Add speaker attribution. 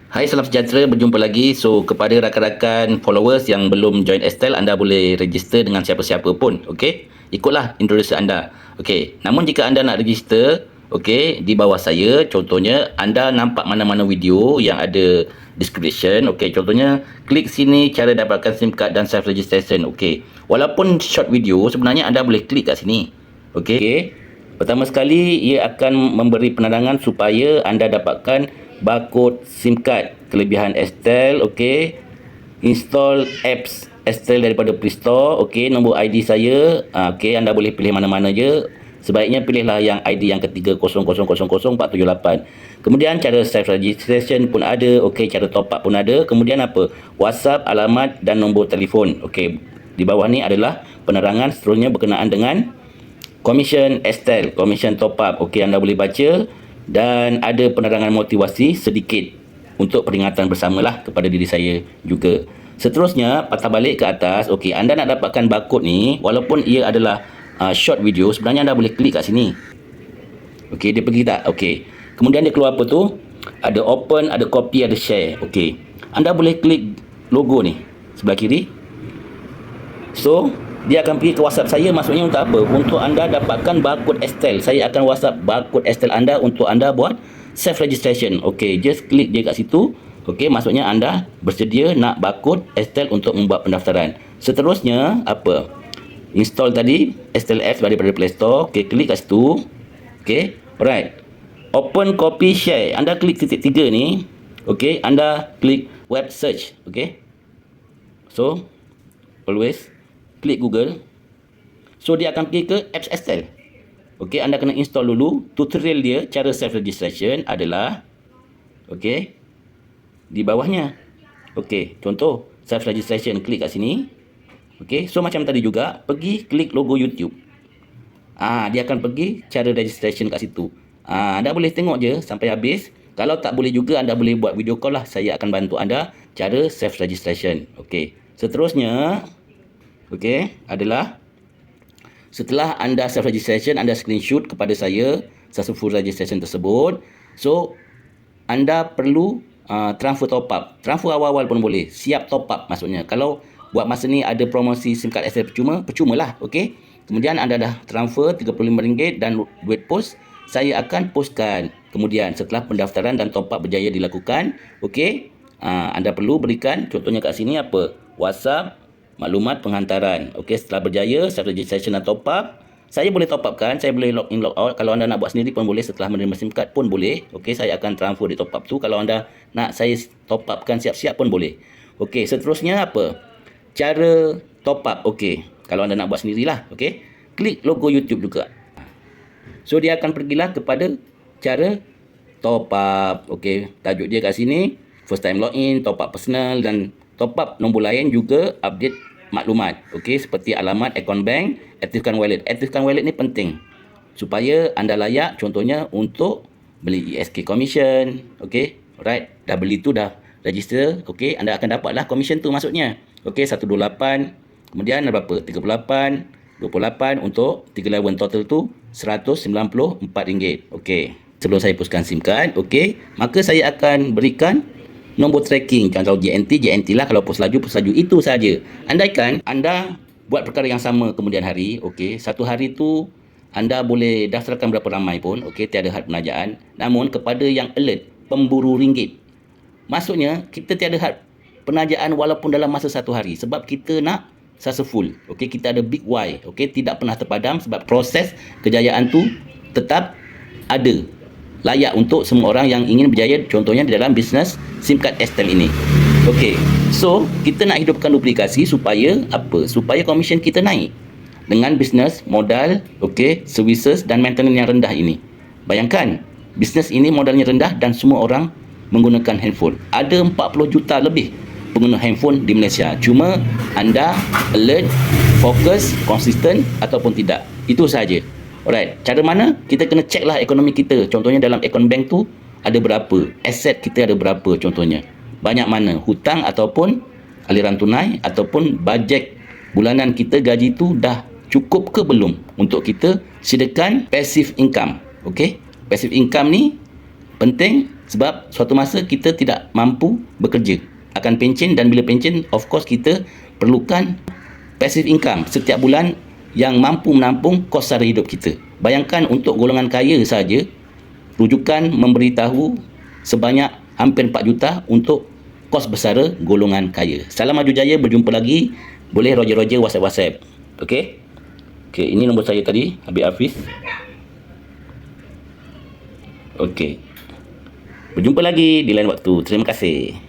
Speaker 1: Hai, salam sejahtera, berjumpa lagi. So, kepada rakan-rakan followers yang belum join Estel, anda boleh register dengan siapa-siapa pun, okey? Ikutlah introduksi anda. Okey, namun jika anda nak register, okey, di bawah saya, contohnya, anda nampak mana-mana video yang ada description, okey, contohnya, klik sini cara dapatkan SIM card dan self registration, okey. Walaupun short video, sebenarnya anda boleh klik kat sini, okey. Pertama sekali, ia akan memberi penerangan supaya anda dapatkan barcode SIM card. Kelebihan Estel, okey. Install apps Estel daripada Play Store, okey. Nombor ID saya, okey, anda boleh pilih mana-mana je. Sebaiknya pilihlah yang ID yang ketiga 0000478. Kemudian cara self registration pun ada, okey, cara top up pun ada. Kemudian apa? WhatsApp, alamat dan nombor telefon. Okey. Di bawah ni adalah penerangan seterusnya berkenaan dengan Commission Estel, Commission Top Up. Okey, anda boleh baca dan ada penerangan motivasi sedikit untuk peringatan bersamalah kepada diri saya juga. Seterusnya, patah balik ke atas. Okey, anda nak dapatkan barcode ni, walaupun ia adalah short video, sebenarnya anda boleh klik kat sini. Okey, dia pergi tak? Okey. Kemudian dia keluar apa tu? Ada open, ada copy, ada share. Okey. Anda boleh klik logo ni sebelah kiri. So, dia akan pergi ke WhatsApp saya, maksudnya untuk apa? Untuk anda dapatkan barcode Estel. Saya akan WhatsApp barcode Estel anda untuk anda buat self registration. Okey, just klik je kat situ. Okey, maksudnya anda bersedia nak barcode Estel untuk membuat pendaftaran. Seterusnya apa? Install tadi Estel apps daripada Play Store. Okey, klik kat situ. Okey, alright. Open, copy, share. Anda klik titik 3 ni. Okey, anda klik web search. Okey. So, always klik Google. So, dia akan pergi ke apps Estel. Okey, anda kena install dulu. Tutorial dia, cara self registration adalah, okey, di bawahnya. Okey, contoh self registration, klik kat sini. Okey, so macam tadi juga, pergi klik logo YouTube. Dia akan pergi cara registration kat situ. Anda boleh tengok je sampai habis. Kalau tak boleh juga, anda boleh buat video call lah. Saya akan bantu anda cara self registration. Okey, seterusnya, okey, adalah setelah anda self registration, anda screenshot kepada saya successful registration tersebut. So, anda perlu transfer top up. Transfer awal-awal pun boleh. Siap top up maksudnya. Kalau buat masa ni ada promosi SIM card Estel percumalah. Okey. Kemudian anda dah transfer RM35 dan duit post, saya akan postkan. Kemudian setelah pendaftaran dan top up berjaya dilakukan, okey, anda perlu berikan contohnya kat sini apa? WhatsApp, maklumat penghantaran. Okey, setelah berjaya self registration dan top up, saya boleh top up kan, saya boleh log in log out. Kalau anda nak buat sendiri pun boleh, setelah menerima SIM card pun boleh. Okey, saya akan transfer di top up tu. Kalau anda nak saya top upkan siap-siap pun boleh. Okey, seterusnya apa? Cara top up. Okey, kalau anda nak buat sendirilah. Okey, klik logo YouTube juga. So, dia akan pergilah kepada cara top up. Okey, tajuk dia kat sini, first time login, top up personal dan top up nombor lain juga update maklumat. Okey, seperti alamat, akaun bank, aktifkan wallet. Aktifkan wallet ni penting supaya anda layak contohnya untuk beli ESK commission. Okey, alright. Dah beli tu, dah register. Okey, anda akan dapatlah commission tu maksudnya. Okey, 128. Kemudian berapa? 38, 28 untuk 3 level total tu RM194. Okey. Sebelum saya puskan SIM card, okey, maka saya akan berikan nombor tracking. Kalau JNT lah. Kalau pos laju itu saja. Andaikan anda buat perkara yang sama kemudian hari, okey, satu hari tu anda boleh daftarkan berapa ramai pun, okey, tiada had penajaan. Namun kepada yang alert, pemburu ringgit, maksudnya kita tiada had penajaan walaupun dalam masa satu hari, sebab kita nak successful. Okey, kita ada big why. Okey, tidak pernah terpadam sebab proses kejayaan tu tetap ada, layak untuk semua orang yang ingin berjaya, contohnya di dalam bisnes SIM card Estel ini. Okey, so kita nak hidupkan duplikasi supaya apa? Supaya komisen kita naik dengan bisnes modal, okey, services dan maintenance yang rendah ini. Bayangkan, bisnes ini modalnya rendah dan semua orang menggunakan handphone. Ada 40 juta lebih pengguna handphone di Malaysia. Cuma anda alert, fokus, konsisten ataupun tidak. Itu sahaja. Alright, cara mana? Kita kena check lah ekonomi kita. Contohnya dalam akaun bank tu ada berapa, aset kita ada berapa contohnya. Banyak mana, hutang ataupun aliran tunai ataupun bajet bulanan kita, gaji tu dah cukup ke belum untuk kita sediakan passive income. Okey? Passive income ni penting Sebab suatu masa kita tidak mampu bekerja, akan pencen, dan bila pencen, of course kita perlukan passive income setiap bulan yang mampu menampung kos sara hidup kita. Bayangkan untuk golongan kaya saja, rujukan memberitahu sebanyak hampir 4 juta untuk kos bersara golongan kaya. Salam maju jaya, berjumpa lagi. Boleh Roger WhatsApp. Okey? Okey, ini nombor saya tadi, Habib Hafiz. Okey. Berjumpa lagi di lain waktu. Terima kasih.